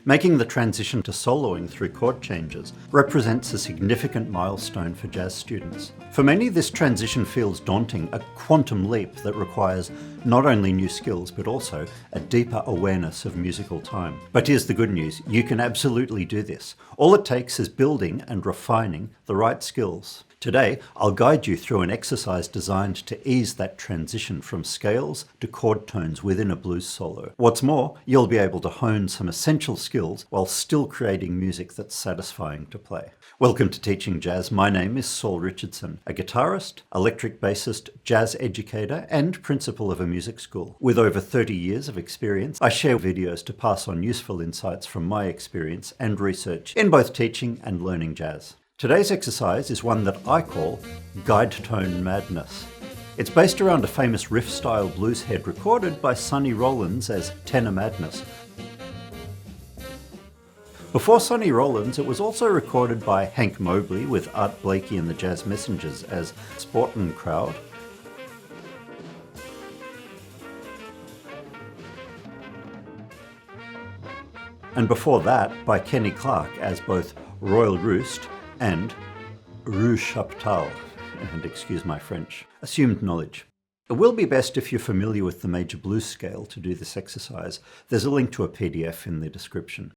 Making the transition to soloing through chord changes represents a significant milestone for jazz students. For many, this transition feels daunting, a quantum leap that requires not only new skills but also a deeper awareness of musical time. But here's the good news, you can absolutely do this. All it takes is building and refining the right skills. Today, I'll guide you through an exercise designed to ease that transition from scales to chord tones within a blues solo. What's more, you'll be able to hone some essential skills while still creating music that's satisfying to play. Welcome to Teaching Jazz. My name is Saul Richardson, a guitarist, electric bassist, jazz educator, and principal of a music school. With over 30 years of experience, I share videos to pass on useful insights from my experience and research in both teaching and learning jazz. Today's exercise is one that I call Guide Tone Madness. It's based around a famous riff-style blues head recorded by Sonny Rollins as Tenor Madness. Before Sonny Rollins, it was also recorded by Hank Mobley with Art Blakey and the Jazz Messengers as Sportin' Crowd. And before that, by Kenny Clarke as both Royal Roost and Rue Chaptal, and excuse my French, assumed knowledge. It will be best if you're familiar with the major blues scale to do this exercise. There's a link to a PDF in the description.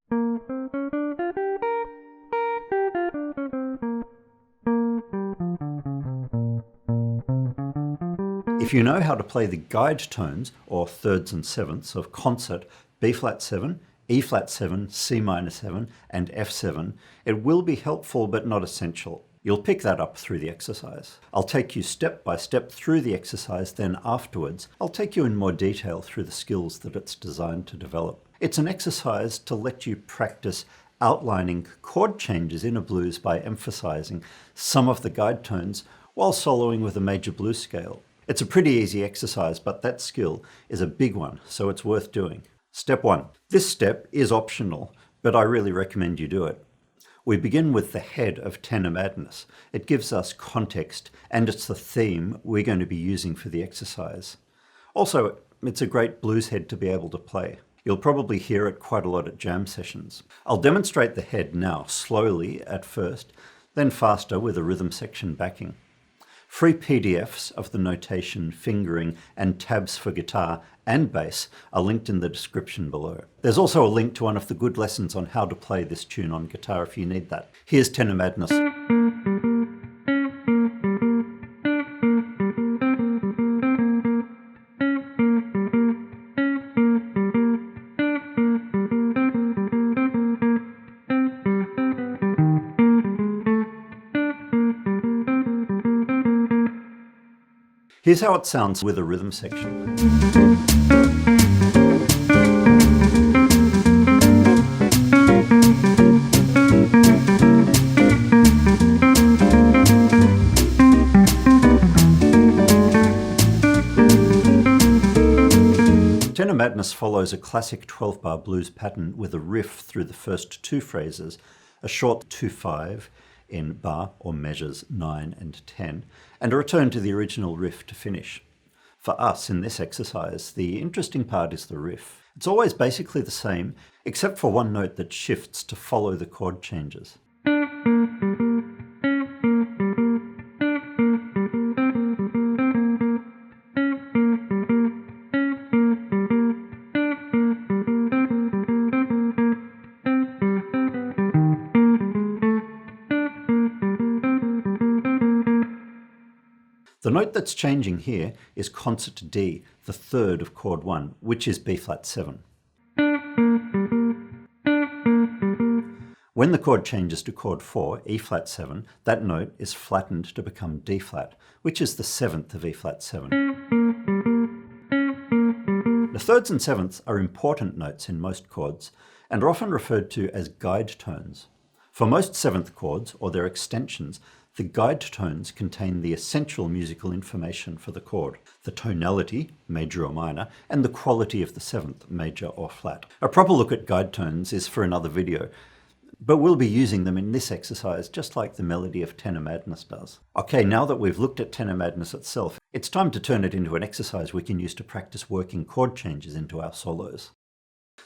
If you know how to play the guide tones, or thirds and sevenths, of concert B-flat 7, E-flat 7, C-minor 7, and F7, it will be helpful but not essential. You'll pick that up through the exercise. I'll take you step by step through the exercise, then afterwards, I'll take you in more detail through the skills that it's designed to develop. It's an exercise to let you practice outlining chord changes in a blues by emphasizing some of the guide tones while soloing with a major blues scale. It's a pretty easy exercise, but that skill is a big one, so it's worth doing. Step 1. This step is optional, but I really recommend you do it. We begin with the head of Tenor Madness. It gives us context, and it's the theme we're going to be using for the exercise. Also, it's a great blues head to be able to play. You'll probably hear it quite a lot at jam sessions. I'll demonstrate the head now, slowly at first, then faster with a rhythm section backing. Free PDFs of the notation, fingering, and tabs for guitar and bass are linked in the description below. There's also a link to one of the good lessons on how to play this tune on guitar if you need that. Here's Tenor Madness. Here's how it sounds with a rhythm section. Tenor Madness follows a classic 12-bar blues pattern with a riff through the first two phrases, a short 2-5 in bar or measures 9 and 10, and a return to the original riff to finish. For us in this exercise, the interesting part is the riff. It's always basically the same, except for one note that shifts to follow the chord changes. The note that's changing here is concert D, the third of chord 1, which is B-flat 7. When the chord changes to chord 4, E-flat 7, that note is flattened to become D-flat, which is the 7th of E-flat 7. The thirds and sevenths are important notes in most chords and are often referred to as guide tones. For most seventh chords, or their extensions, the guide tones contain the essential musical information for the chord, the tonality, major or minor, and the quality of the seventh, major or flat. A proper look at guide tones is for another video, but we'll be using them in this exercise just like the melody of Tenor Madness does. Okay, now that we've looked at Tenor Madness itself, it's time to turn it into an exercise we can use to practice working chord changes into our solos.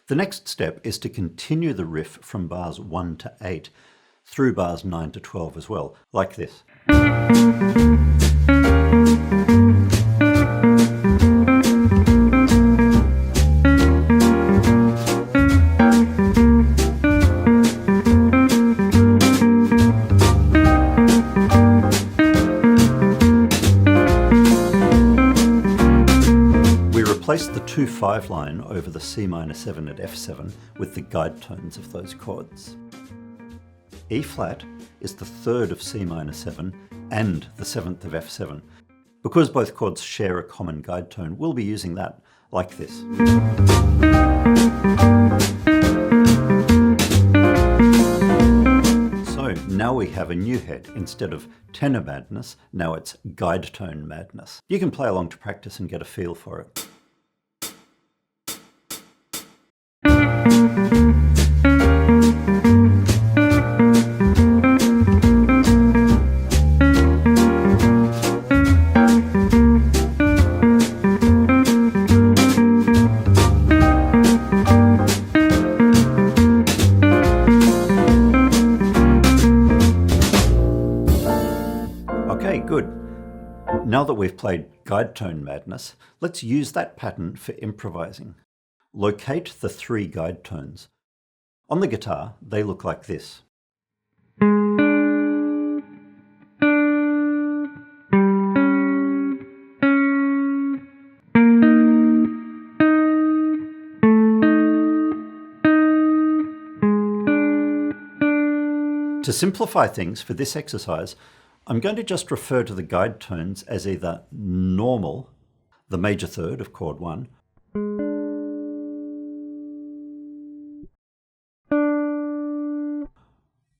The next step is to continue the riff from bars 1 to 8 through bars 9 to 12 as well, like this. Place the 2/5 line over the C minor 7 at F7 with the guide tones of those chords. E flat is the 3rd of C minor 7 and the 7th of F7. Because both chords share a common guide tone, we'll be using that like this. So now we have a new head. Instead of tenor madness, now it's guide tone madness. You can play along to practice and get a feel for it. Okay, good. Now that we've played guide tone madness, let's use that pattern for improvising. Locate the 3 guide tones. On the guitar, they look like this. To simplify things for this exercise, I'm going to just refer to the guide tones as either normal, the major third of chord 1,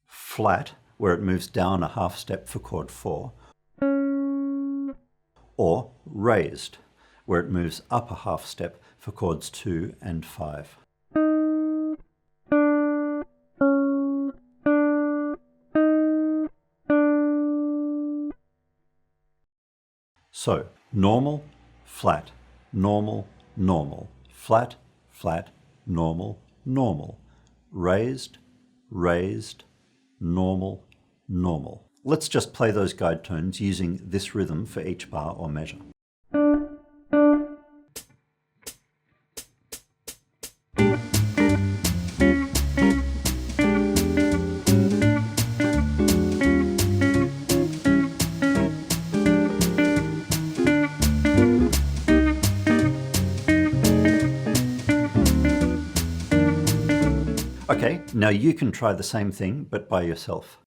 flat, where it moves down a half step for chord 4, or raised, where it moves up a half step for chords 2 and 5. So, normal, flat, normal, normal, flat, flat, normal, normal, raised, raised, normal, normal. Let's just play those guide tones using this rhythm for each bar or measure. Okay, now you can try the same thing, but by yourself.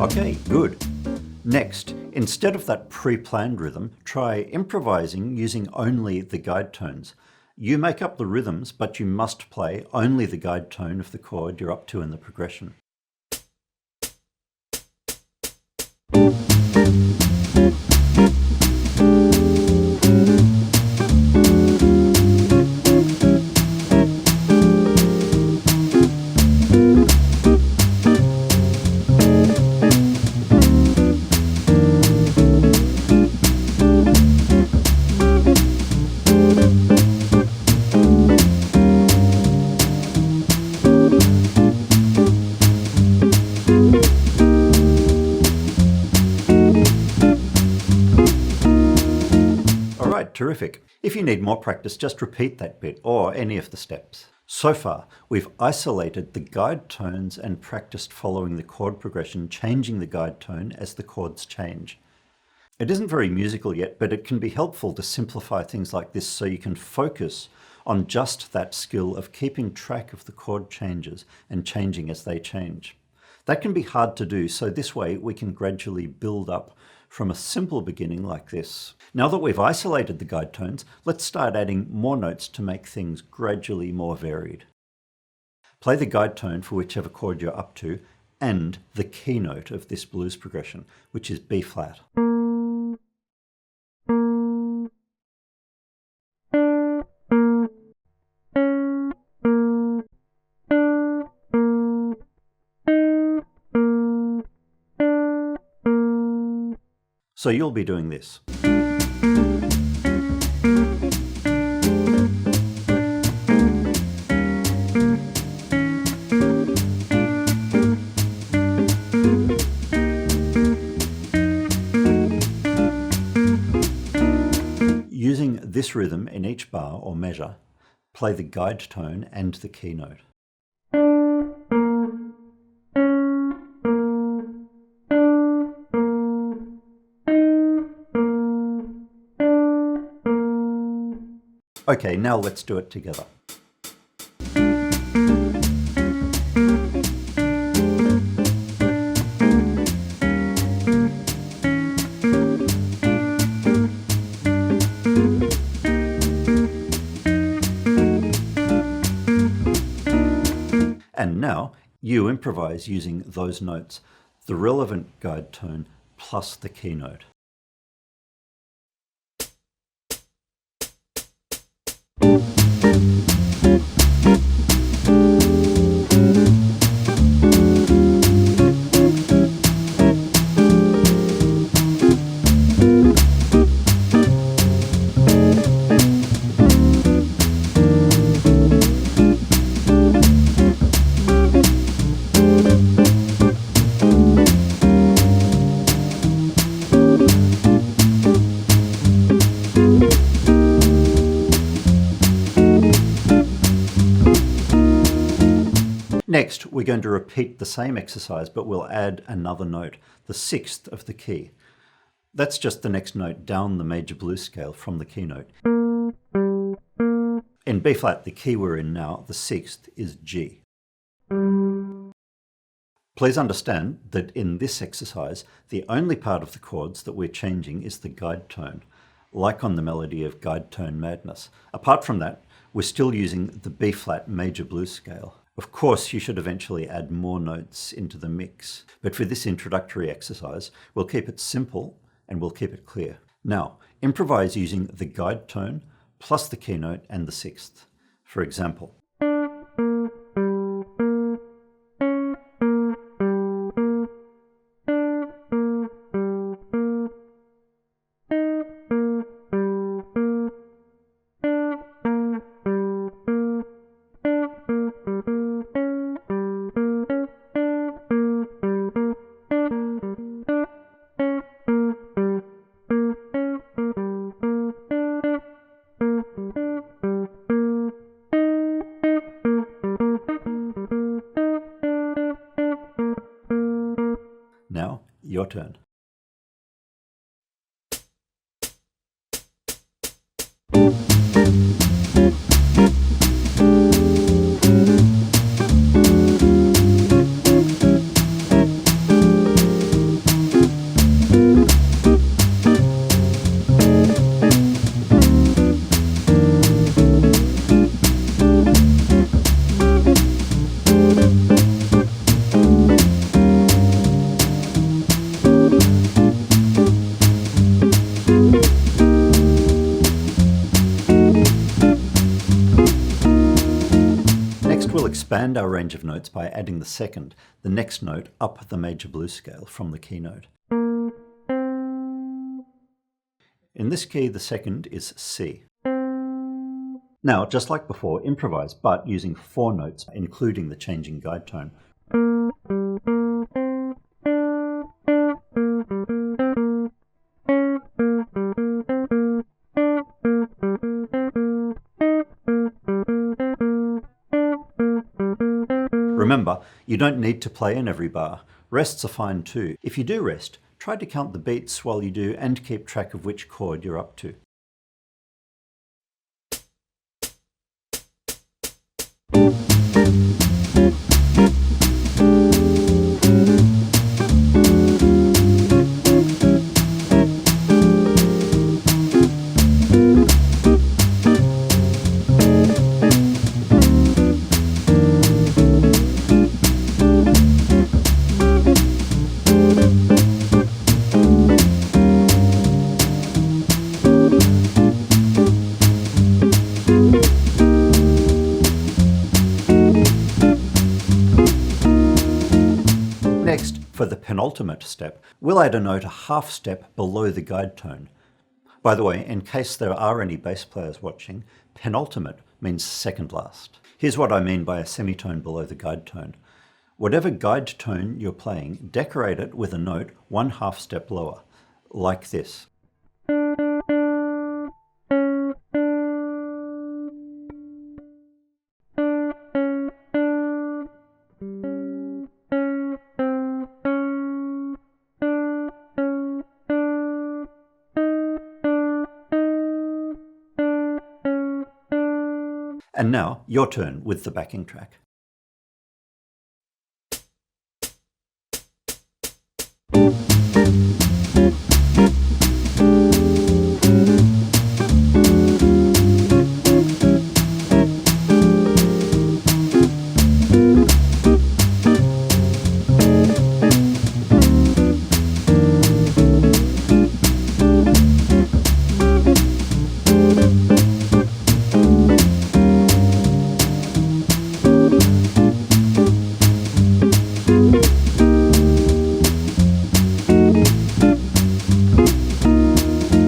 Okay, good. Next, instead of that pre-planned rhythm, try improvising using only the guide tones. You make up the rhythms, but you must play only the guide tone of the chord you're up to in the progression. Terrific. If you need more practice, just repeat that bit or any of the steps. So far, we've isolated the guide tones and practiced following the chord progression, changing the guide tone as the chords change. It isn't very musical yet, but it can be helpful to simplify things like this so you can focus on just that skill of keeping track of the chord changes and changing as they change. That can be hard to do, so this way we can gradually build up from a simple beginning like this. Now that we've isolated the guide tones, let's start adding more notes to make things gradually more varied. Play the guide tone for whichever chord you're up to and the keynote of this blues progression, which is B flat. So you'll be doing this. Using this rhythm in each bar or measure, play the guide tone and the keynote. Okay, now let's do it together. And now you improvise using those notes, the relevant guide tone plus the keynote. Next, we're going to repeat the same exercise, but we'll add another note, the sixth of the key. That's just the next note down the major blues scale from the keynote. In B flat, the key we're in now, the sixth, is G. Please understand that in this exercise, the only part of the chords that we're changing is the guide tone, like on the melody of Guide Tone Madness. Apart from that, we're still using the B flat major blues scale. Of course, you should eventually add more notes into the mix, but for this introductory exercise, we'll keep it simple and we'll keep it clear. Now, improvise using the guide tone plus the keynote and the sixth. For example, now your turn. We'll expand our range of notes by adding the second, the next note up the major blues scale from the keynote. In this key, the second is C. Now, just like before, improvise, but using 4 notes, including the changing guide tone. Remember, you don't need to play in every bar. Rests are fine too. If you do rest, try to count the beats while you do and keep track of which chord you're up to. Next, for the penultimate step, we'll add a note a half step below the guide tone. By the way, in case there are any bass players watching, penultimate means second last. Here's what I mean by a semitone below the guide tone. Whatever guide tone you're playing, decorate it with a note one half step lower, like this. And now, your turn with the backing track.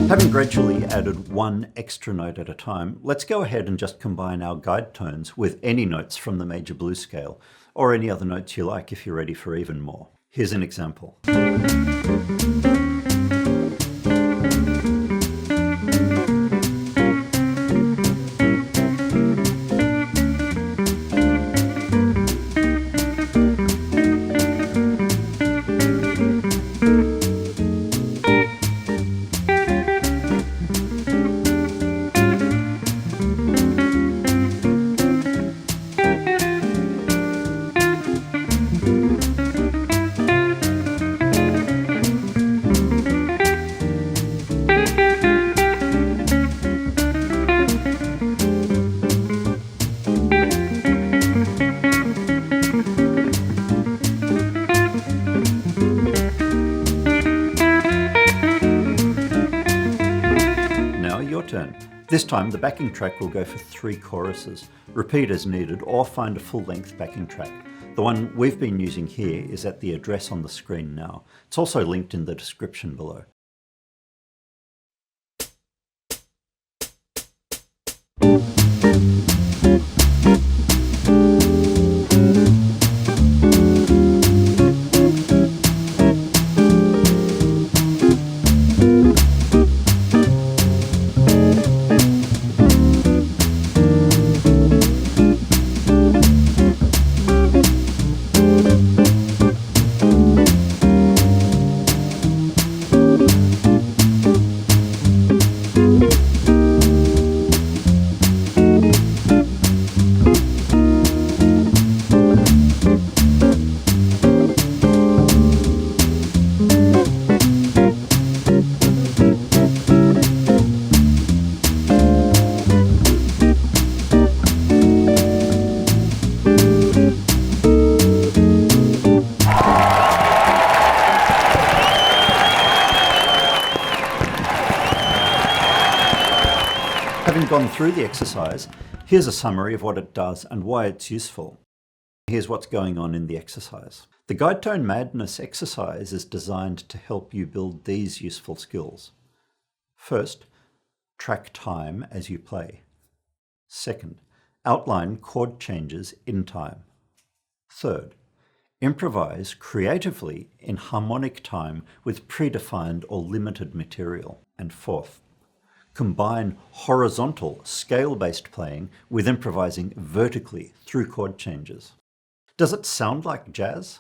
Having gradually added one extra note at a time, let's go ahead and just combine our guide tones with any notes from the major blues scale, or any other notes you like if you're ready for even more. Here's an example. Turn. This time the backing track will go for 3 choruses. Repeat as needed or find a full-length backing track. The one we've been using here is at the address on the screen now. It's also linked in the description below. Having gone through the exercise, here's a summary of what it does and why it's useful. Here's what's going on in the exercise. The Guide Tone Madness exercise is designed to help you build these useful skills. First, track time as you play. Second, outline chord changes in time. Third, improvise creatively in harmonic time with predefined or limited material. And fourth, combine horizontal, scale-based playing with improvising vertically through chord changes. Does it sound like jazz?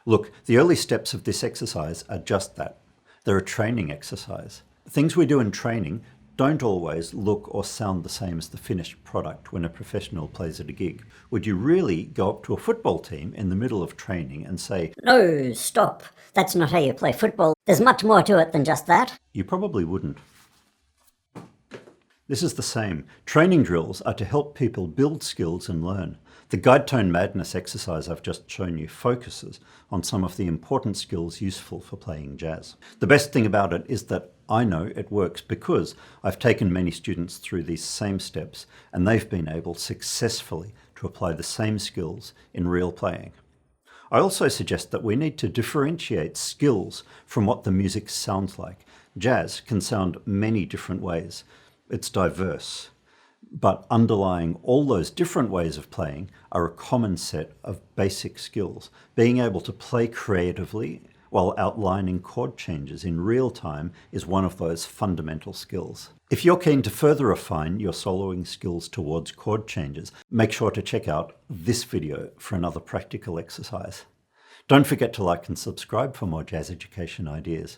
Look, the early steps of this exercise are just that. They're a training exercise. Things we do in training don't always look or sound the same as the finished product when a professional plays at a gig. Would you really go up to a football team in the middle of training and say, "No, stop. That's not how you play football. There's much more to it than just that"? You probably wouldn't. This is the same. Training drills are to help people build skills and learn. The Guide Tone Madness exercise I've just shown you focuses on some of the important skills useful for playing jazz. The best thing about it is that I know it works because I've taken many students through these same steps and they've been able successfully to apply the same skills in real playing. I also suggest that we need to differentiate skills from what the music sounds like. Jazz can sound many different ways. It's diverse. But underlying all those different ways of playing are a common set of basic skills. Being able to play creatively while outlining chord changes in real time is one of those fundamental skills. If you're keen to further refine your soloing skills towards chord changes, make sure to check out this video for another practical exercise. Don't forget to like and subscribe for more jazz education ideas.